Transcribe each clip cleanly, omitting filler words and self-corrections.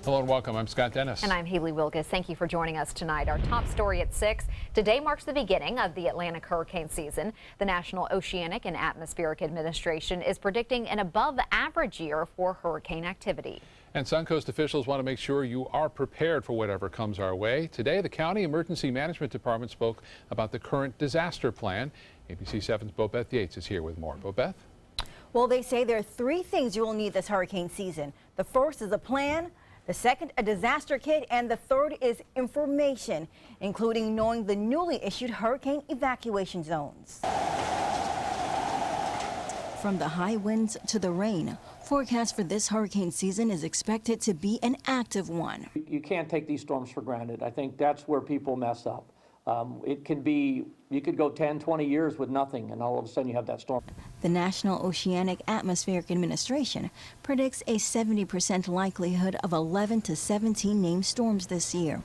Hello and welcome. I'm Scott Dennis. And I'm Haley Wilkes. Thank you for joining us tonight. Our top story at 6. Today marks the beginning of the Atlantic hurricane season. The National Oceanic and Atmospheric Administration is predicting an above-average year for hurricane activity. And Suncoast officials want to make sure you are prepared for whatever comes our way. Today, the County Emergency Management Department spoke about the current disaster plan. ABC 7's Bobeth Yates is here with more. Bobeth? Well, they say there are 3 things you will need this hurricane season. The first is a plan. The second, a disaster kit, and the third is information, including knowing the newly issued hurricane evacuation zones. From the high winds to the rain, forecast for this hurricane season is expected to be an active one. You can't take these storms for granted. I think that's where people mess up. It can be, you could go 10, 20 years with nothing, and all of a sudden you have that storm. The National Oceanic Atmospheric Administration predicts a 70% likelihood of 11 to 17 named storms this year,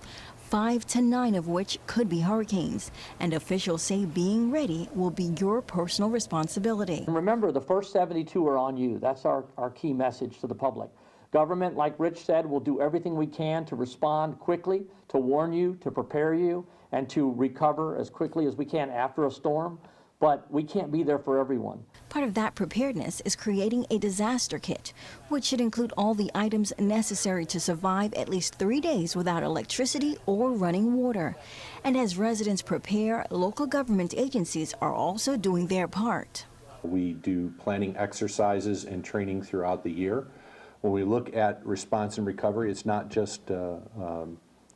5 to 9 of which could be hurricanes, and officials say being ready will be your personal responsibility. And remember, the first 72 are on you. That's our key message to the public. Government, like Rich said, will do everything we can to respond quickly, to warn you, to prepare you, and to recover as quickly as we can after a storm. But we can't be there for everyone. Part of that preparedness is creating a disaster kit, which should include all the items necessary to survive at least 3 days without electricity or running water. And as residents prepare, local government agencies are also doing their part. We do planning exercises and training throughout the year. When we look at response and recovery, it's not just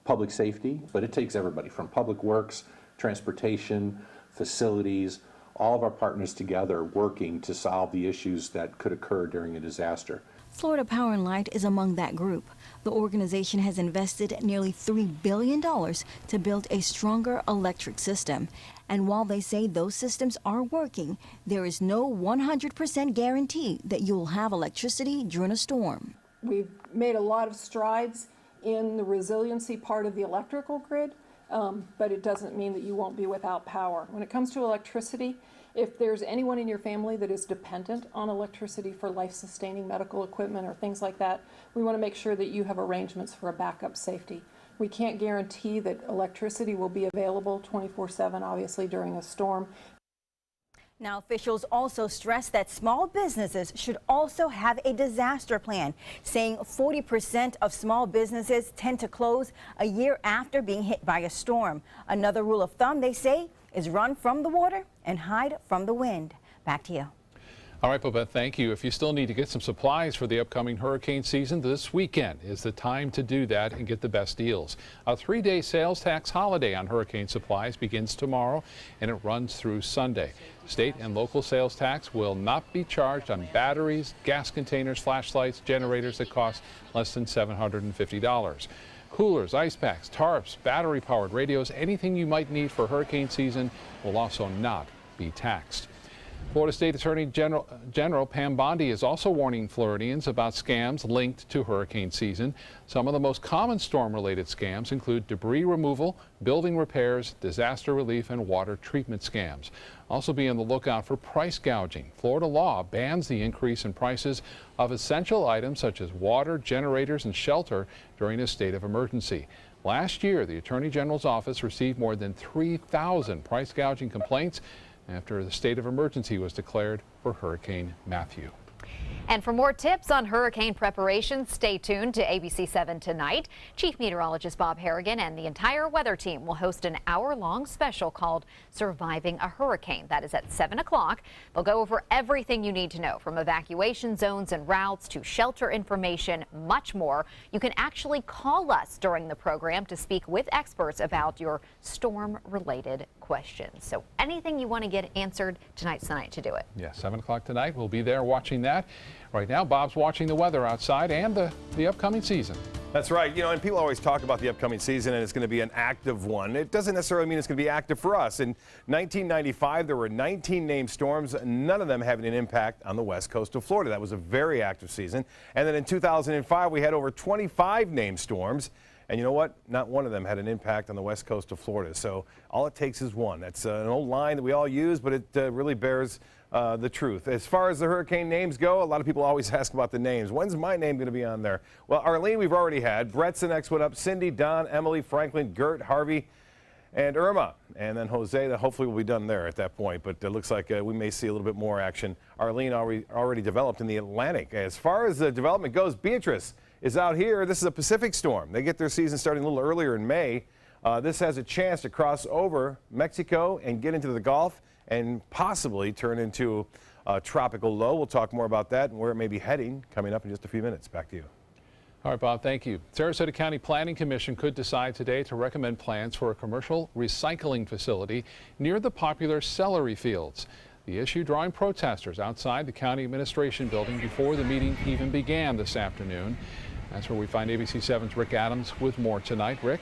public safety, but it takes everybody from public works, transportation, facilities, all of our partners together working to solve the issues that could occur during a disaster. Florida Power & Light is among that group. The organization has invested nearly $3 billion to build a stronger electric system. And while they say those systems are working, there is no 100% guarantee that you'll have electricity during a storm. We've made a lot of strides in the resiliency part of the electrical grid, but it doesn't mean that you won't be without power. When it comes to electricity, if there's anyone in your family that is dependent on electricity for life-sustaining medical equipment or things like that, we want to make sure that you have arrangements for a backup safety. We can't guarantee that electricity will be available 24/7, obviously, during a storm. Now, officials also stress that small businesses should also have a disaster plan, saying 40% of small businesses tend to close a year after being hit by a storm. Another rule of thumb, they say, is run from the water and hide from the wind. Back to you. All right, Bobeth, thank you. If you still need to get some supplies for the upcoming hurricane season, this weekend is the time to do that and get the best deals. A 3-day sales tax holiday on hurricane supplies begins tomorrow and it runs through Sunday. State and local sales tax will not be charged on batteries, gas containers, flashlights, generators that cost less than $750. Coolers, ice packs, tarps, battery-powered radios, anything you might need for hurricane season will also not be taxed. Florida State Attorney General Pam Bondi is also warning Floridians about scams linked to hurricane season. Some of the most common storm-related scams include debris removal, building repairs, disaster relief, and water treatment scams. Also be on the lookout for price gouging. Florida law bans the increase in prices of essential items such as water, generators, and shelter during a state of emergency. Last year, the Attorney General's office received more than 3,000 price gouging complaints after the state of emergency was declared for Hurricane Matthew. And for more tips on hurricane preparation, stay tuned to ABC 7 tonight. Chief Meteorologist Bob Harrigan and the entire weather team will host an hour-long special called Surviving a Hurricane. That is at 7 o'clock. They'll go over everything you need to know, from evacuation zones and routes to shelter information, much more. You can actually call us during the program to speak with experts about your storm-related questions. So anything you want to get answered, tonight's the night to do it. Yeah, 7 o'clock tonight. We'll be there watching that. Right now, Bob's watching the weather outside and the upcoming season. That's right. You know, and people always talk about the upcoming season and it's going to be an active one. It doesn't necessarily mean it's going to be active for us. In 1995, there were 19 named storms, none of them having an impact on the west coast of Florida. That was a very active season. And then in 2005, we had over 25 named storms. And you know what? Not one of them had an impact on the west coast of Florida. So all it takes is one. That's an old line that we all use, but it really bears the truth. As far as the hurricane names go, a lot of people always ask about the names. When's my name going to be on there? Well, Arlene, we've already had. Brett's the next one up. Cindy, Don, Emily, Franklin, Gert, Harvey, and Irma. And then Jose, that hopefully will be done there at that point. But it looks like we may see a little bit more action. Arlene already developed in the Atlantic. As far as the development goes, Beatrice is out here. This is a Pacific storm. They get their season starting a little earlier in May. This has a chance to cross over Mexico and get into the Gulf and possibly turn into a tropical low. We'll talk more about that and where it may be heading coming up in just a few minutes. Back to you. All right, Bob, thank you. Sarasota County Planning Commission could decide today to recommend plans for a commercial recycling facility near the popular celery fields. The issue drawing protesters outside the county administration building before the meeting even began this afternoon. That's where we find ABC 7's Rick Adams with more tonight. Rick?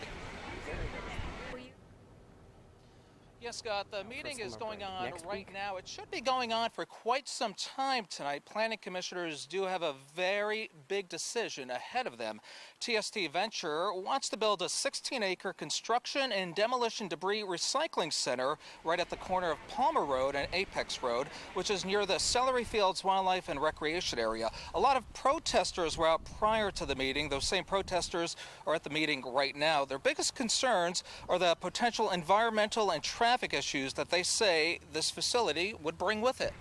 Yes, Scott, the meeting is going on right now. It should be going on for quite some time tonight. Planning commissioners do have a very big decision ahead of them. TST Venture wants to build a 16-acre construction and demolition debris recycling center right at the corner of Palmer Road and Apex Road, which is near the Celery Fields Wildlife and Recreation Area. A lot of protesters were out prior to the meeting. Those same protesters are at the meeting right now. Their biggest concerns are the potential environmental and traffic issues that they say this facility would bring with it.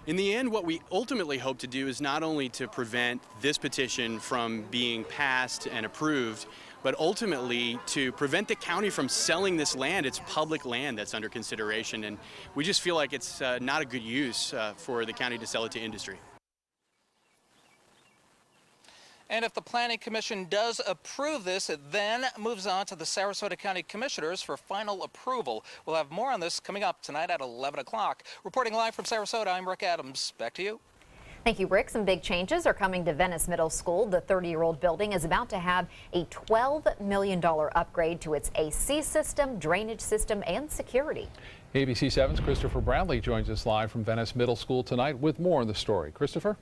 In the end, what we ultimately hope to do is not only to prevent this petition from being passed and approved, but ultimately to prevent the county from selling this land. It's public land that's under consideration, and we just feel like it's not a good use for the county to sell it to industry. And if the Planning Commission does approve this, it then moves on to the Sarasota County Commissioners for final approval. We'll have more on this coming up tonight at 11 o'clock. Reporting live from Sarasota, I'm Rick Adams. Back to you. Thank you, Rick. Some big changes are coming to Venice Middle School. The 30-year-old building is about to have a $12 million upgrade to its AC system, drainage system, and security. ABC 7's Christopher Bradley joins us live from Venice Middle School tonight with more on the story. Christopher?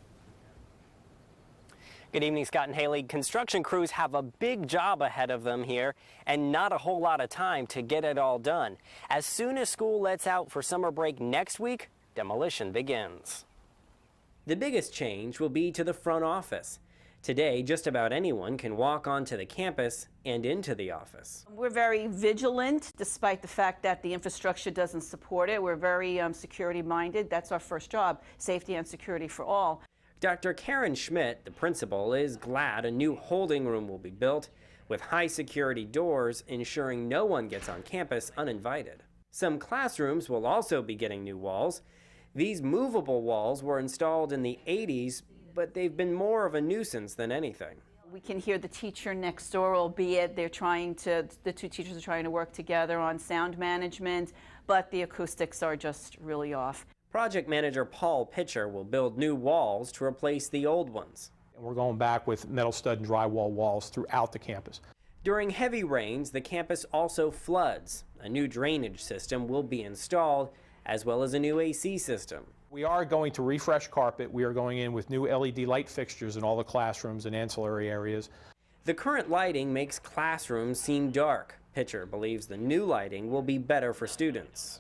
Good evening, Scott and Haley. Construction crews have a big job ahead of them here and not a whole lot of time to get it all done. As soon as school lets out for summer break next week, demolition begins. The biggest change will be to the front office. Today, just about anyone can walk onto the campus and into the office. We're very vigilant, despite the fact that the infrastructure doesn't support it. We're very security-minded. That's our first job, safety and security for all. Dr. Karen Schmidt, the principal, is glad a new holding room will be built with high security doors ensuring no one gets on campus uninvited. Some classrooms will also be getting new walls. These movable walls were installed in the 80s, but they've been more of a nuisance than anything. We can hear the teacher next door, albeit the two teachers are trying to work together on sound management, but the acoustics are just really off. Project manager Paul Pitcher will build new walls to replace the old ones. And we're going back with metal stud and drywall walls throughout the campus. During heavy rains, the campus also floods. A new drainage system will be installed, as well as a new AC system. We are going to refresh carpet. We are going in with new LED light fixtures in all the classrooms and ancillary areas. The current lighting makes classrooms seem dark. Pitcher believes the new lighting will be better for students.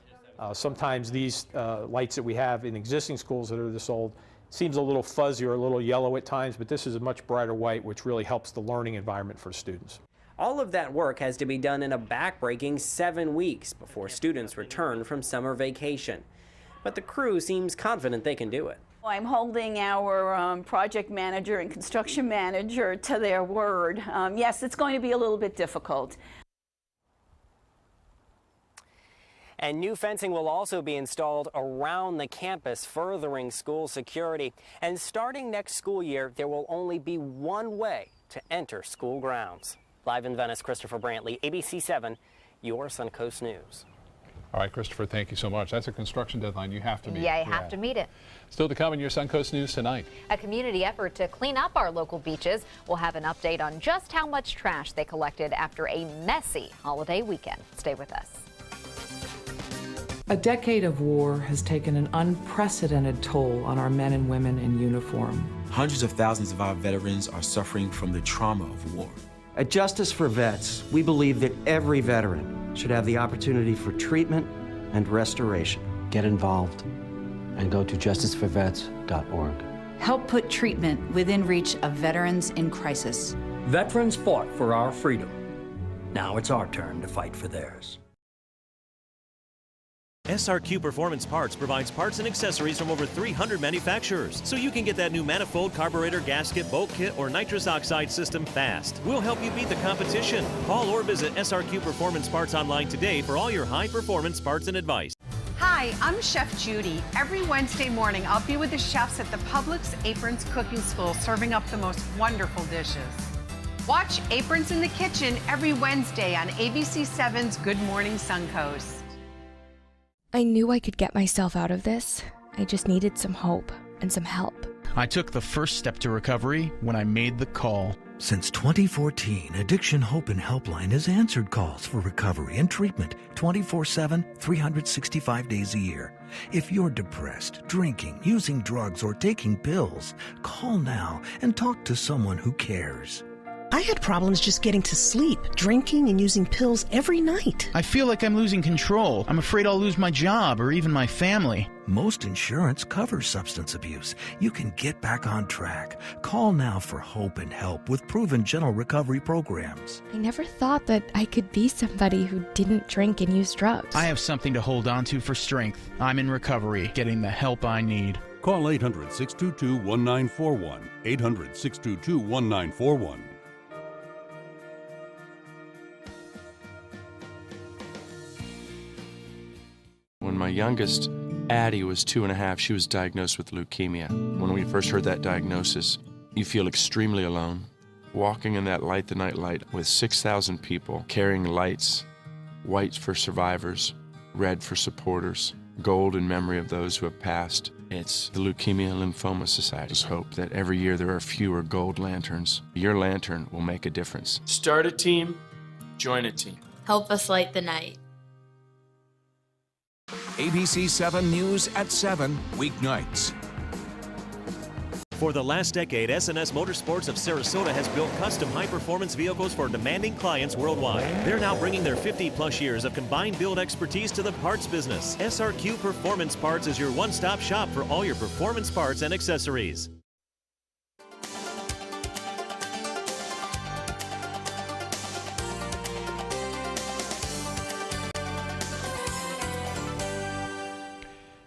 Sometimes these lights that we have in existing schools that are this old seems a little fuzzy or a little yellow at times, but this is a much brighter white, which really helps the learning environment for students. All of that work has to be done in a backbreaking 7 weeks before students return from summer vacation. But the crew seems confident they can do it. I'm holding our project manager and construction manager to their word. Yes, it's going to be a little bit difficult. And new fencing will also be installed around the campus, furthering school security. And starting next school year, there will only be one way to enter school grounds. Live in Venice, Christopher Brantley, ABC 7, your Suncoast News. All right, Christopher, thank you so much. That's a construction deadline you have to meet. Yeah, you have to meet it. Still to come in your Suncoast News tonight. A community effort to clean up our local beaches. We'll have an update on just how much trash they collected after a messy holiday weekend. Stay with us. A decade of war has taken an unprecedented toll on our men and women in uniform. Hundreds of thousands of our veterans are suffering from the trauma of war. At Justice for Vets, we believe that every veteran should have the opportunity for treatment and restoration. Get involved and go to justiceforvets.org. Help put treatment within reach of veterans in crisis. Veterans fought for our freedom. Now it's our turn to fight for theirs. SRQ Performance Parts provides parts and accessories from over 300 manufacturers, so you can get that new manifold, carburetor, gasket, bolt kit, or nitrous oxide system fast. We'll help you beat the competition. Call or visit SRQ Performance Parts online today for all your high-performance parts and advice. Hi, I'm Chef Judy. Every Wednesday morning, I'll be with the chefs at the Publix Aprons Cooking School serving up the most wonderful dishes. Watch Aprons in the Kitchen every Wednesday on ABC7's Good Morning Suncoast. I knew I could get myself out of this. I just needed some hope and some help. I took the first step to recovery when I made the call. Since 2014, Addiction Hope and Helpline has answered calls for recovery and treatment 24/7, 365 days a year. If you're depressed, drinking, using drugs, or taking pills, call now and talk to someone who cares. I had problems just getting to sleep, drinking and using pills every night. I feel like I'm losing control. I'm afraid I'll lose my job or even my family. Most insurance covers substance abuse. You can get back on track. Call now for hope and help with proven gentle recovery programs. I never thought that I could be somebody who didn't drink and use drugs. I have something to hold on to for strength. I'm in recovery, getting the help I need. Call 800-622-1941. 800-622-1941. When my youngest, Addie, was 2.5, she was diagnosed with leukemia. When we first heard that diagnosis, you feel extremely alone. Walking in that Light the Night light with 6,000 people carrying lights, white for survivors, red for supporters, gold in memory of those who have passed. It's the Leukemia and Lymphoma Society's hope that every year there are fewer gold lanterns. Your lantern will make a difference. Start a team, join a team. Help us light the night. ABC 7 News at 7, weeknights. For the last decade, S&S Motorsports of Sarasota has built custom high-performance vehicles for demanding clients worldwide. They're now bringing their 50-plus years of combined build expertise to the parts business. SRQ Performance Parts is your one-stop shop for all your performance parts and accessories.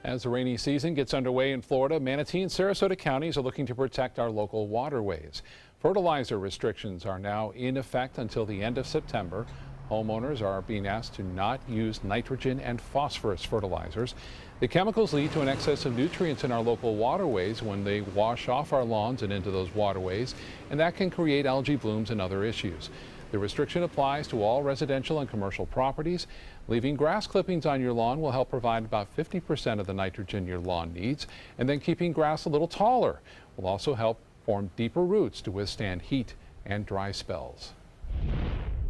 As the rainy season gets underway in Florida, Manatee and Sarasota counties are looking to protect our local waterways. Fertilizer restrictions are now in effect until the end of September. Homeowners are being asked to not use nitrogen and phosphorus fertilizers. The chemicals lead to an excess of nutrients in our local waterways when they wash off our lawns and into those waterways, and that can create algae blooms and other issues. The restriction applies to all residential and commercial properties. Leaving grass clippings on your lawn will help provide about 50% of the nitrogen your lawn needs, and then keeping grass a little taller will also help form deeper roots to withstand heat and dry spells.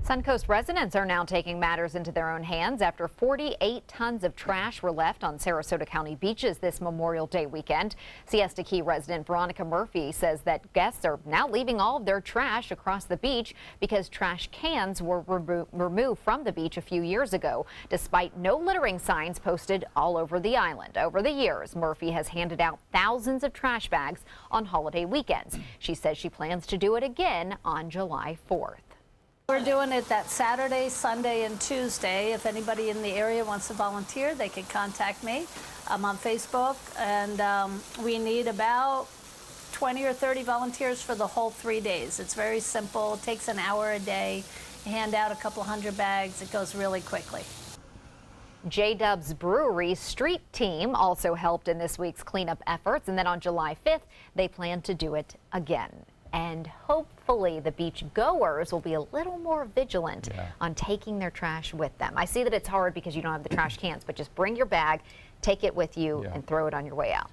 Suncoast residents are now taking matters into their own hands after 48 tons of trash were left on Sarasota County beaches this Memorial Day weekend. Siesta Key resident Veronica Murphy says that guests are now leaving all of their trash across the beach because trash cans were removed from the beach a few years ago, despite no littering signs posted all over the island. Over the years, Murphy has handed out thousands of trash bags on holiday weekends. She says she plans to do it again on July 4th. We're doing it that Saturday, Sunday, and Tuesday. If anybody in the area wants to volunteer, they can contact me. I'm on Facebook, and we need about 20 or 30 volunteers for the whole 3 days. It's very simple. It takes an hour a day. You hand out a couple hundred bags. It goes really quickly. J-Dub's Brewery's street team also helped in this week's cleanup efforts, and then on July 5th, they plan to do it again. And hopefully the beach goers will be a little more vigilant on taking their trash with them. I see that it's hard because you don't have the trash cans, but just bring your bag, take it with you, and throw it on your way out.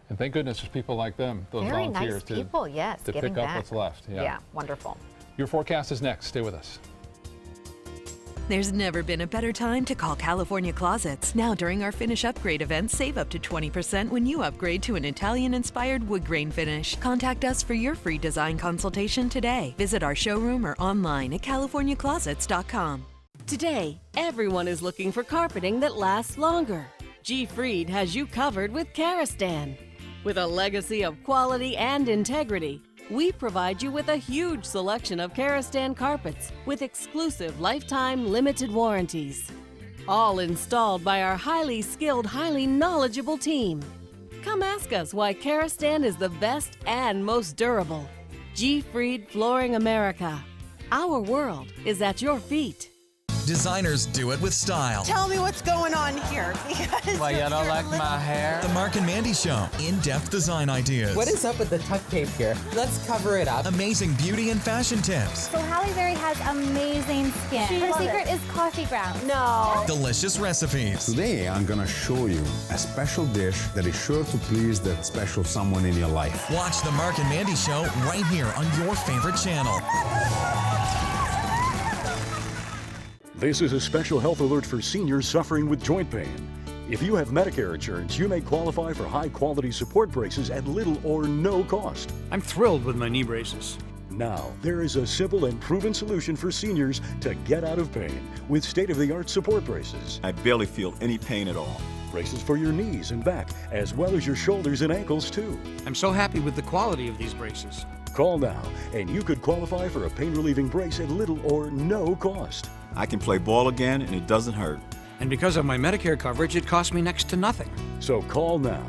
And thank goodness there's people like them, those Very volunteers, nice people, yes, to giving pick up back. what's left. Yeah, wonderful. Your forecast is next. Stay with us. There's never been a better time to call California Closets. Now during our finish upgrade event, save up to 20% when you upgrade to an Italian-inspired wood grain finish. Contact us for your free design consultation today. Visit our showroom or online at californiaclosets.com. Today, everyone is looking for carpeting that lasts longer. G. Fried has you covered with Karastan. With a legacy of quality and integrity, we provide you with a huge selection of Karastan carpets with exclusive lifetime limited warranties. All installed by our highly skilled, highly knowledgeable team. Come ask us why Karastan is the best and most durable. G. Fried Flooring America. Our world is at your feet. Designers do it with style. Tell me what's going on here. Because why, you don't like my hair? The Mark and Mandy Show. In-depth design ideas. What is up with the tuck tape here? Let's cover it up. Amazing beauty and fashion tips. So Halle Berry has amazing skin. Her secret is coffee grounds. No. Delicious recipes. Today, I'm going to show you a special dish that is sure to please that special someone in your life. Watch The Mark and Mandy Show right here on your favorite channel. This is a special health alert for seniors suffering with joint pain. If you have Medicare insurance, you may qualify for high-quality support braces at little or no cost. I'm thrilled with my knee braces. Now, there is a simple and proven solution for seniors to get out of pain with state-of-the-art support braces. I barely feel any pain at all. Braces for your knees and back, as well as your shoulders and ankles, too. I'm so happy with the quality of these braces. Call now, and you could qualify for a pain-relieving brace at little or no cost. I can play ball again, and it doesn't hurt. And because of my Medicare coverage, it costs me next to nothing. So call now.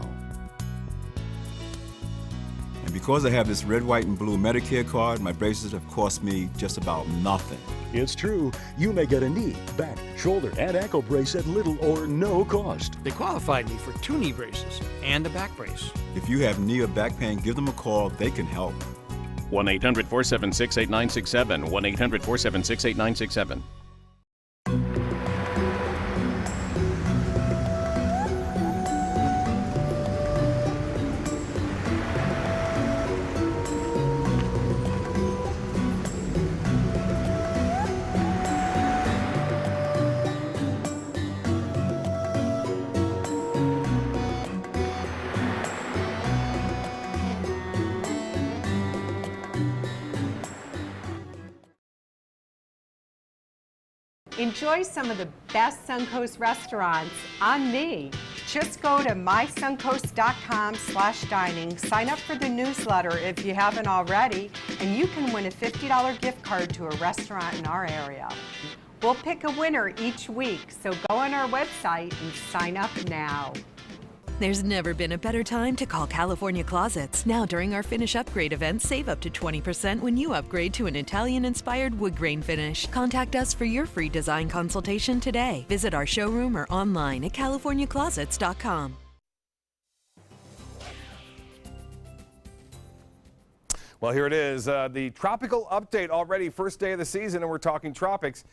And because I have this red, white, and blue Medicare card, my braces have cost me just about nothing. It's true. You may get a knee, back, shoulder, and ankle brace at little or no cost. They qualified me for 2 knee braces and a back brace. If you have knee or back pain, give them a call. They can help. 1-800-476-8967. 1-800-476-8967. Enjoy some of the best Suncoast restaurants on me. Just go to mysuncoast.com/dining, sign up for the newsletter if you haven't already, and you can win a $50 gift card to a restaurant in our area. We'll pick a winner each week, so go on our website and sign up now. There's never been a better time to call California Closets. Now during our finish upgrade event, save up to 20% when you upgrade to an Italian-inspired wood grain finish. Contact us for your free design consultation today. Visit our showroom or online at californiaclosets.com. Well, here it is, the tropical update already, first day of the season, and we're talking tropics.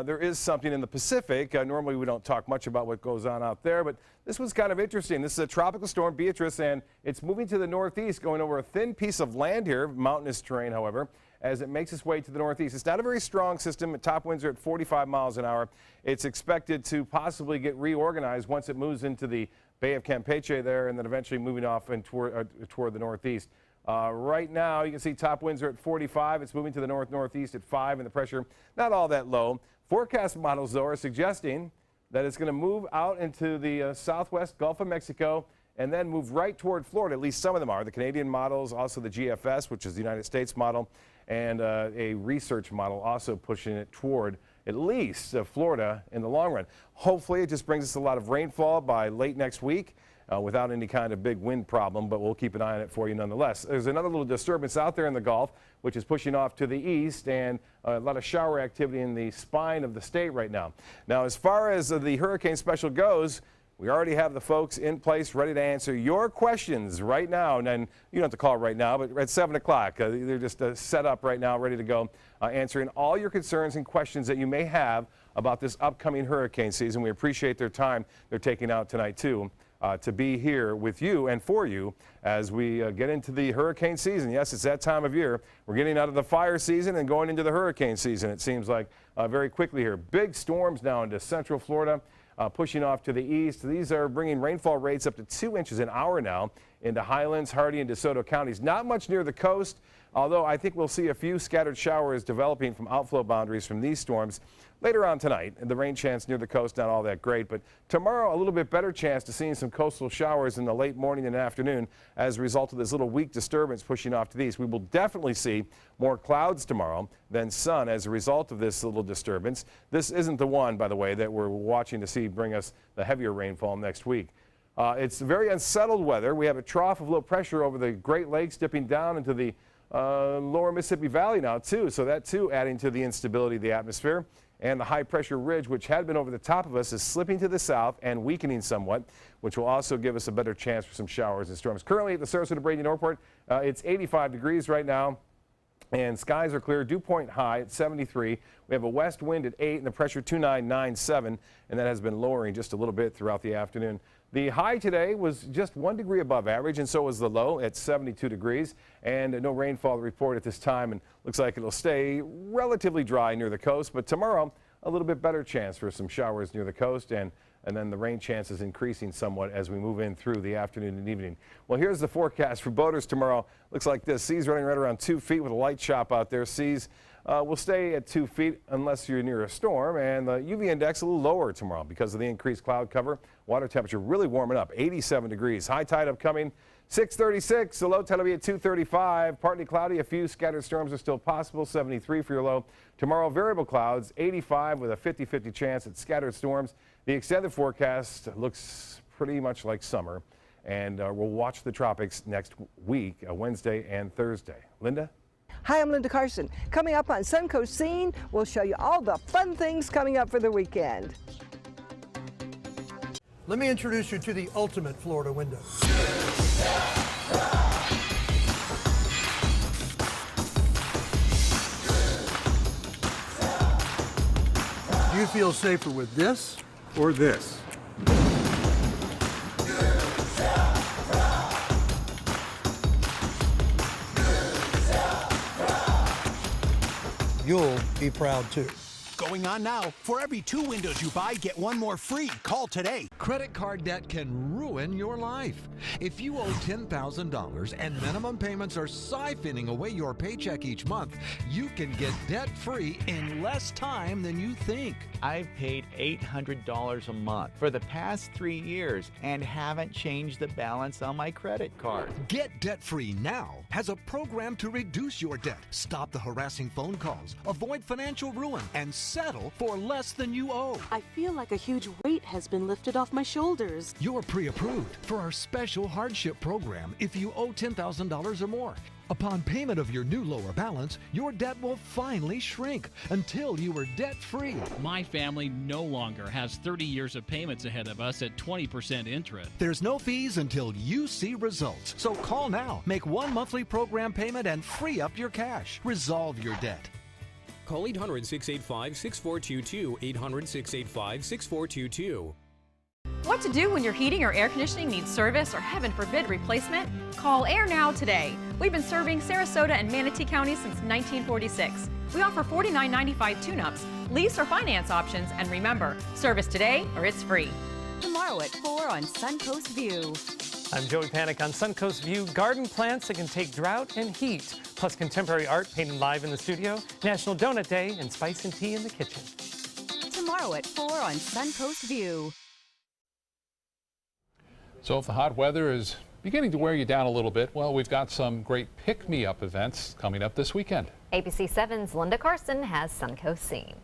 There is something in the Pacific. Normally we don't talk much about what goes on out there, but this was kind of interesting. This is a tropical storm, Beatrice, and it's moving to the northeast, going over a thin piece of land here, mountainous terrain, however, as it makes its way to the northeast. It's not a very strong system. Top winds are at 45 miles an hour. It's expected to possibly get reorganized once it moves into the Bay of Campeche there, and then eventually moving off and toward the northeast. Right now, you can see top winds are at 45. It's moving to the north-northeast at 5, and the pressure not all that low. Forecast models, though, are suggesting that it's going to move out into the southwest Gulf of Mexico and then move right toward Florida. At least some of them are. The Canadian models, also the GFS, which is the United States model, and a research model also pushing it toward at least Florida in the long run. Hopefully, it just brings us a lot of rainfall by late next week. Without any kind of big wind problem, but we'll keep an eye on it for you nonetheless. There's another little disturbance out there in the Gulf, which is pushing off to the east, and a lot of shower activity in the spine of the state right now. Now, as far as the hurricane special goes, we already have the folks in place ready to answer your questions right now. And you don't have to call right now, but at 7 o'clock. They're just set up right now, ready to go, answering all your concerns and questions that you may have about this upcoming hurricane season. We appreciate their time they're taking out tonight, too. to be here with you and for you as we get into the hurricane season. Yes, it's that time of year. We're getting out of the fire season and going into the hurricane season, it seems like, very quickly here. Big storms now into central Florida, pushing off to the east. These are bringing rainfall rates up to 2 inches an hour now into Highlands, Hardee, and DeSoto counties. Not much near the coast, although I think we'll see a few scattered showers developing from outflow boundaries from these storms later on tonight. The rain chance near the coast, not all that great, but tomorrow a little bit better chance to seeing some coastal showers in the late morning and afternoon as a result of this little weak disturbance pushing off to the east. We will definitely see more clouds tomorrow than sun as a result of this little disturbance. This isn't the one, by the way, that we're watching to see bring us the heavier rainfall next week. It's very unsettled weather. We have a trough of low pressure over the Great Lakes dipping down into the lower Mississippi Valley now, too. So that, too, adding to the instability of the atmosphere. And the high pressure ridge, which had been over the top of us, is slipping to the south and weakening somewhat, which will also give us a better chance for some showers and storms. Currently at the Sarasota-Brady Airport, it's 85 degrees right now. And skies are clear. Dew point high at 73. We have a west wind at 8 and the pressure 2997, and that has been lowering just a little bit throughout the afternoon. The high today was just 1 degree above average, and so was the low at 72 degrees. And no rainfall report at this time, and looks like it'll stay relatively dry near the coast. But tomorrow, a little bit better chance for some showers near the coast, and then the rain chances increasing somewhat as we move in through the afternoon and evening. Well, here's the forecast for boaters tomorrow. Looks like this. Seas running right around 2 feet with a light chop out there. Seas will stay at 2 feet unless you're near a storm, and the UV index a little lower tomorrow because of the increased cloud cover. Water temperature really warming up, 87 degrees. High tide upcoming, 6:36. The low tide will be at 2:35. Partly cloudy, a few scattered storms are still possible, 73 for your low. Tomorrow, variable clouds, 85 with a 50-50 chance at scattered storms. The extended forecast looks pretty much like summer, and we'll watch the tropics next week, Wednesday and Thursday. Linda? Hi, I'm Linda Carson. Coming up on Suncoast Scene, we'll show you all the fun things coming up for the weekend. Let me introduce you to the ultimate Florida window. Do you feel safer with this or this? You'll be proud too. Going on now. For every 2 windows you buy, get 1 more free. Call today. Credit card debt can ruin your life. If you owe $10,000 and minimum payments are siphoning away your paycheck each month, you can get debt-free in less time than you think. I've paid $800 a month for the past 3 years and haven't changed the balance on my credit card. Get debt-free now has a program to reduce your debt, stop the harassing phone calls, avoid financial ruin, and settle for less than you owe. I feel like a huge weight has been lifted off my shoulders. You're pre-approved for our special hardship program if you owe $10,000 or more. Upon payment of your new lower balance, your debt will finally shrink until you are debt-free. My family no longer has 30 years of payments ahead of us at 20% interest. There's no fees until you see results. So call now, make 1 monthly program payment, and free up your cash. Resolve your debt. Call 800-685-6422, 800-685-6422. What to do when your heating or air conditioning needs service or, heaven forbid, replacement? Call Air Now today. We've been serving Sarasota and Manatee County since 1946. We offer $49.95 tune-ups, lease or finance options, and remember, service today or it's free. Tomorrow at 4 on Suncoast View. I'm Joey Panic on Suncoast View. Garden plants that can take drought and heat, plus contemporary art painted live in the studio, National Donut Day, and spice and tea in the kitchen. Tomorrow at 4 on Suncoast View. So if the hot weather is beginning to wear you down a little bit, well, we've got some great pick-me-up events coming up this weekend. ABC 7's Linda Carson has Suncoast Scene.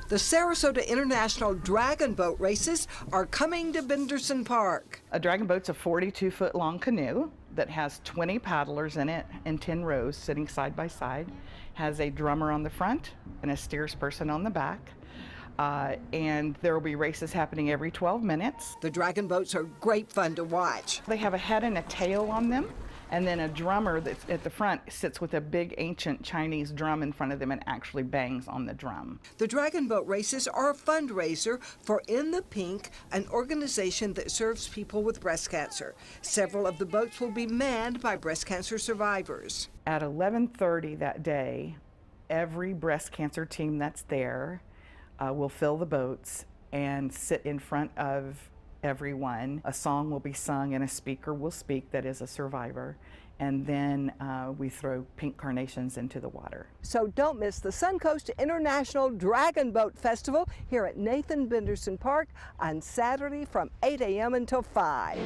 The Sarasota International Dragon Boat races are coming to Benderson Park. A dragon boat's a 42-foot long canoe that has 20 paddlers in it in 10 rows sitting side by side, has a drummer on the front and a steersperson on the back. And there will be races happening every 12 minutes. The dragon boats are great fun to watch. They have a head and a tail on them, And then a drummer that's at the front sits with a big ancient Chinese drum in front of them and actually bangs on the drum. The Dragon Boat races are a fundraiser for In the Pink, an organization that serves people with breast cancer. Several of the boats will be manned by breast cancer survivors. At 11:30 that day, every breast cancer team that's there will fill the boats and sit in front of everyone. A song will be sung and a speaker will speak that is a survivor. And then we throw pink carnations into the water. So don't miss the Suncoast International Dragon Boat Festival here at Nathan Benderson Park on Saturday from 8 a.m. until 5.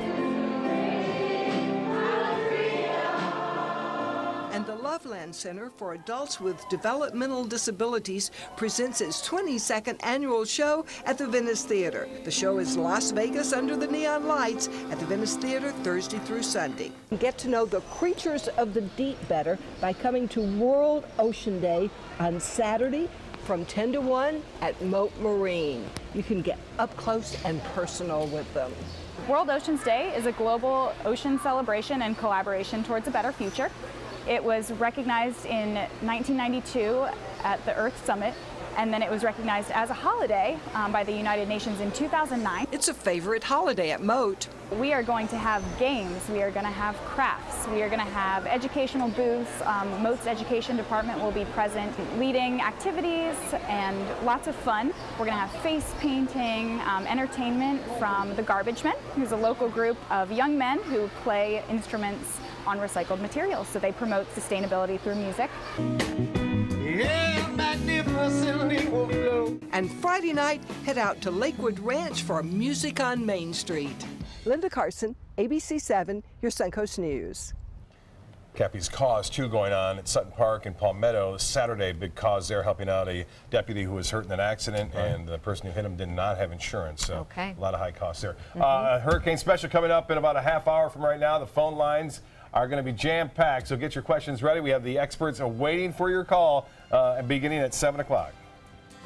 And the Loveland Center for Adults with Developmental Disabilities presents its 22nd annual show at the Venice Theater. The show is Las Vegas Under the Neon Lights at the Venice Theater Thursday through Sunday. Get to know the creatures of the deep better by coming to World Ocean Day on Saturday from 10 to 1 at Moat Marine. You can get up close and personal with them. World Oceans Day is a global ocean celebration and collaboration towards a better future. It was recognized in 1992 at the Earth Summit, and then it was recognized as a holiday by the United Nations in 2009. It's a favorite holiday at Moat. We are going to have games, we are going to have crafts, we are going to have educational booths. Moat's education department will be present leading activities and lots of fun. We're going to have face painting, entertainment from the Garbage Men, who's a local group of young men who play instruments on recycled materials, so they promote sustainability through music. And Friday night, head out to Lakewood Ranch for Music on Main Street. Linda Carson, ABC 7, your Suncoast News. Cappy's Cause 2 going on at Sutton Park in Palmetto Saturday. Big cause there, helping out a deputy who was hurt in an accident, and the person who hit him did not have insurance. So a lot of high costs there. Hurricane Special coming up in about a half hour from right now. The phone lines are going to be jam-packed, so get your questions ready. We have the experts waiting for your call beginning at 7 o'clock.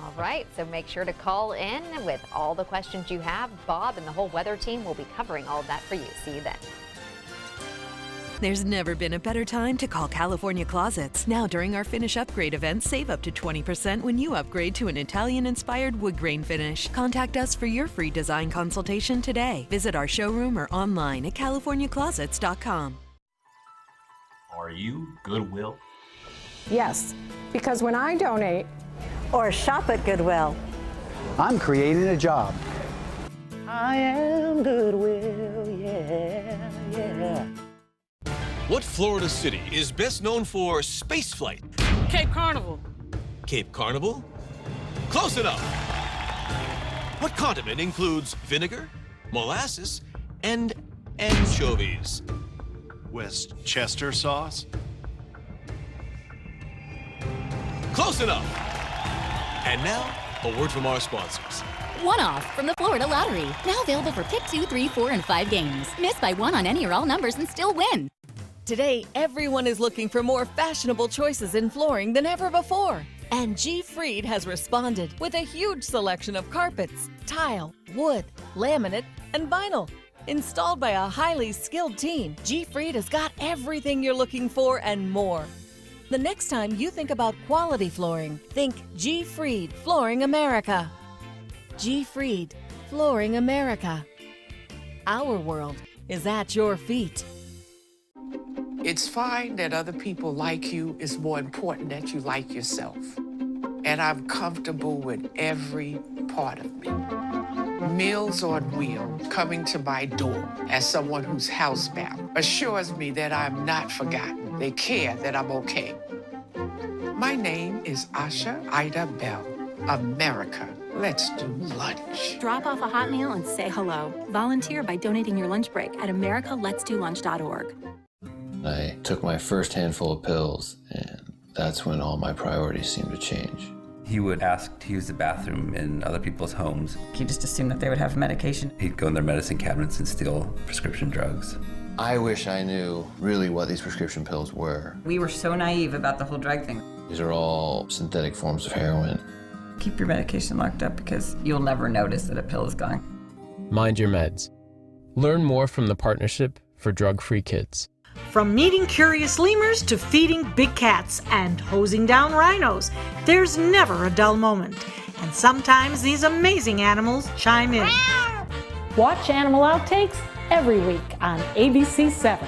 All right, so make sure to call in with all the questions you have. Bob and the whole weather team will be covering all of that for you. See you then. There's never been a better time to call California Closets. Now during our Finish Upgrade event, save up to 20% when you upgrade to an Italian-inspired wood grain finish. Contact us for your free design consultation today. Visit our showroom or online at californiaclosets.com. Are you Goodwill? Yes, because when I donate or shop at Goodwill, I'm creating a job. I am Goodwill, yeah, yeah. What Florida city is best known for spaceflight? Cape Carnival. Cape Carnival? Close enough. What condiment includes vinegar, molasses, and anchovies? Westchester sauce? Close enough. And now, a word from our sponsors. One-off from the Florida Lottery. Now available for pick 2, 3, 4, and 5 games. Miss by one on any or all numbers and still win. Today, everyone is looking for more fashionable choices in flooring than ever before. And G. Fried has responded with a huge selection of carpets, tile, wood, laminate, and vinyl. Installed by a highly skilled team, G. Fried has got everything you're looking for and more. The next time you think about quality flooring, think G. Fried Flooring America. G. Fried Flooring America. Our world is at your feet. It's fine that other people like you. It's more important that you like yourself. And I'm comfortable with every part of me. Meals on Wheels coming to my door as someone who's housebound assures me that I'm not forgotten. They care that I'm okay. My name is Asha Ida Bell. America, let's do lunch. Drop off a hot meal and say hello. Volunteer by donating your lunch break at americaletsdolunch.org. I took my first handful of pills, and that's when all my priorities seemed to change. He would ask to use the bathroom in other people's homes. He just assumed that they would have medication. He'd go in their medicine cabinets and steal prescription drugs. I wish I knew really what these prescription pills were. We were so naive about the whole drug thing. These are all synthetic forms of heroin. Keep your medication locked up because you'll never notice that a pill is gone. Mind your meds. Learn more from the Partnership for Drug-Free Kids. From meeting curious lemurs to feeding big cats and hosing down rhinos, there's never a dull moment. And sometimes these amazing animals chime in. Watch Animal Outtakes every week on ABC 7.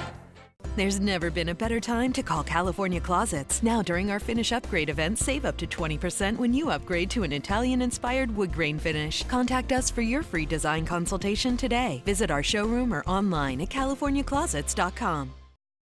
There's never been a better time to call California Closets. Now during our Finish Upgrade event, save up to 20% when you upgrade to an Italian-inspired wood grain finish. Contact us for your free design consultation today. Visit our showroom or online at californiaclosets.com.